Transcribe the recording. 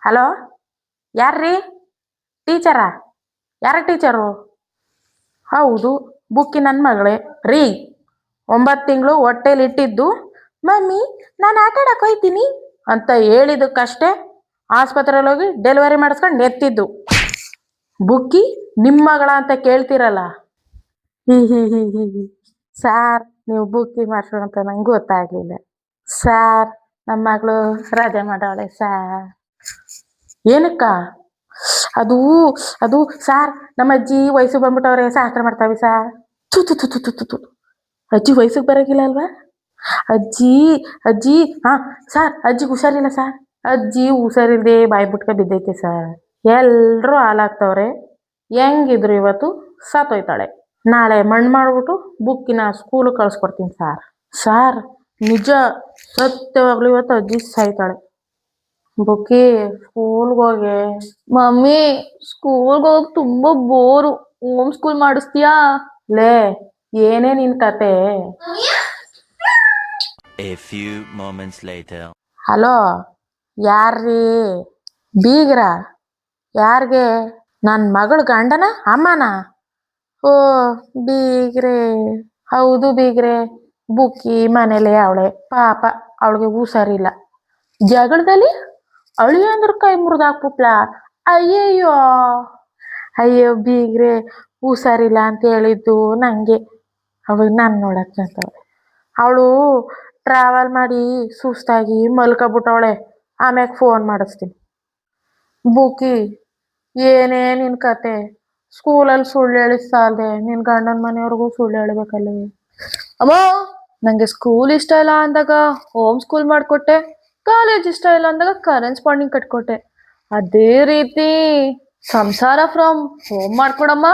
Hello, ಯಾರ್ರೀ? ಟೀಚರಾ? ಯಾರ teacher? ಹೌದು, ಬುಕ್ಕಿ ನನ್ನ ಮಗಳೇ ರೀ. 9 ತಿಂಗಳು ಹೊಟ್ಟೆಲಿ ಇಟ್ಟಿದ್ದು ಮಮ್ಮಿ ನಾನು ಆಟ ಆಡಕ್ಕೆ ಹೋಯ್ತೀನಿ ಅಂತ ಹೇಳಿದಕ್ಕಷ್ಟೇ ಆಸ್ಪತ್ರೆಯಲ್ಲಿ ಹೋಗಿ ಡೆಲಿವರಿ ಮಾಡಿಸ್ಕೊಂಡು ನೆತ್ತಿದ್ದು. ಬುಕ್ಕಿ ನಿಮ್ಮ ಮಗಳ ಅಂತ ಕೇಳ್ತಿರಲ್ಲ. ಹಿ ಹಿ ಹಿ ಹಿ ಹಿ. ಸಾರ್, ನೀವು ಬುಕ್ಕಿ ಮಾಡ್ಸೋಣ ಅಂತ ನಂಗೆ ಗೊತ್ತಾಗ್ಲಿಲ್ಲ ಸಾರ್. ನಮ್ಮ ಮಗಳು ರಜೆ ಮಾಡವಳೆ ಸಾರ್. ಏನಕ್ಕ? ಅದು ಅದು ಸಾರ್, ನಮ್ಮ ಅಜ್ಜಿ ವಯಸ್ಸು ಬಂದ್ಬಿಟ್ಟವ್ರೆ, ಶಾಸ್ತ್ರ ಮಾಡ್ತಾವೆ ಸಾರ್. ತು ತು ತು ತು ತು ತು ತು. ಅಜ್ಜಿ ವಯಸ್ಸಿಗೆ ಬರೋಗಿಲ್ಲ ಅಲ್ವಾ? ಅಜ್ಜಿ ಅಜ್ಜಿ ಹಾ ಸಾರ್, ಅಜ್ಜಿಗೆ ಹುಷಾರಿಲ್ಲ ಸಾರ್. ಅಜ್ಜಿ ಹುಷಾರಿಲ್ದೆ ಬಾಯಿ ಬಿಟ್ಕ ಬಿದ್ದೈತೆ ಸರ್. ಎಲ್ಲರೂ ಹಾಲಾಗ್ತವ್ರೆ. ಹೆಂಗಿದ್ರು ಇವತ್ತು ಸತ್ತೋಯ್ತಾಳೆ. ನಾಳೆ ಮಣ್ಣು ಮಾಡ್ಬಿಟ್ಟು ಬುಕ್ಕಿನ ಸ್ಕೂಲ್ ಕಳ್ಸ್ಕೊಡ್ತೀನಿ ಸಾರ್. ಸಾರ್, ನಿಜ ಸತ್ಯವಾಗ್ಲೂ ಇವತ್ತು ಅಜ್ಜಿ ಸಾಯ್ತಾಳೆ. ಬುಕ್ಕಿ ಸ್ಕೂಲ್ಗೆ ಹೋಗಿ. ಮಮ್ಮಿ, ಸ್ಕೂಲ್ಗೆ ಹೋಗಿ ತುಂಬಾ ಬೋರು. Home school ಮಾಡಿಸ್ತೀಯಾ? ಲೇ, ಏನೇ ನಿನ್ ಕತೆ? A few moments later. Hello, ಯಾರ್ರೀ? ಬೀಗ್ರ? ಯಾರಿಗೆ? ನನ್ನ ಮಗಳ ಗಂಡನ ಅಮ್ಮನ? ಓ ಬೀಗ್ರೆ, ಹೌದು ಬೀಗ್ರೆ. ಬುಕ್ಕಿ ಮನೇಲೆ ಅವಳೆ. ಪಾಪ, ಅವಳಿಗೆ ಹುಷಾರಿಲ್ಲ. ಜಗಳದಲ್ಲಿ ಅಳಿಯಂದ್ರ ಕೈ ಮುರಿದಾಕ್ಬಿಟ್ಲ. ಅಯ್ಯಯ್ಯೋ ಅಯ್ಯೋ ಬೀಗ್ರೆ, ಹುಷಾರಿಲ್ಲ ಅಂತ ಹೇಳಿದ್ದು ನಂಗೆ. ಅವಳು ನಾನು ನೋಡಕ್ಕಂತವಳೆ. ಅವಳು ಟ್ರಾವೆಲ್ ಮಾಡಿ ಸುಸ್ತಾಗಿ ಮಲ್ಕೊಬಿಟ್ಟವಳೆ. ಆಮ್ಯಾಗ ಫೋನ್ ಮಾಡಿಸ್ತೀನಿ. ಬುಕ್ಕಿ, ಏನೇ ನಿನ್ ಕತೆ? ಸ್ಕೂಲಲ್ಲಿ ಸುಳ್ಳು ಹೇಳಿಸ್ತಾಲ್ದೆ ನಿನ್ ಗಂಡನ ಮನೆಯವ್ರಿಗೂ ಸುಳ್ಳು ಹೇಳ್ಬೇಕಲ್ಲವೇ? ಅಮ್ಮ, ನಂಗೆ ಸ್ಕೂಲ್ ಇಷ್ಟ ಇಲ್ಲ ಅಂದಾಗ ಹೋಮ್ ಸ್ಕೂಲ್ ಮಾಡ್ಕೊಟ್ಟೆ, ಕಾಲೇಜ್ ಇಷ್ಟ ಇಲ್ಲ ಅಂದಾಗ ಕರೆಸ್ಪಾಂಡಿಂಗ್ ಕಟ್ಕೊಟ್ಟೆ. ಅದೇ ರೀತಿ ಸಂಸಾರ ಫ್ರಮ್ ಹೋಮ್ ಮಾಡ್ಕೊಡಮ್ಮ.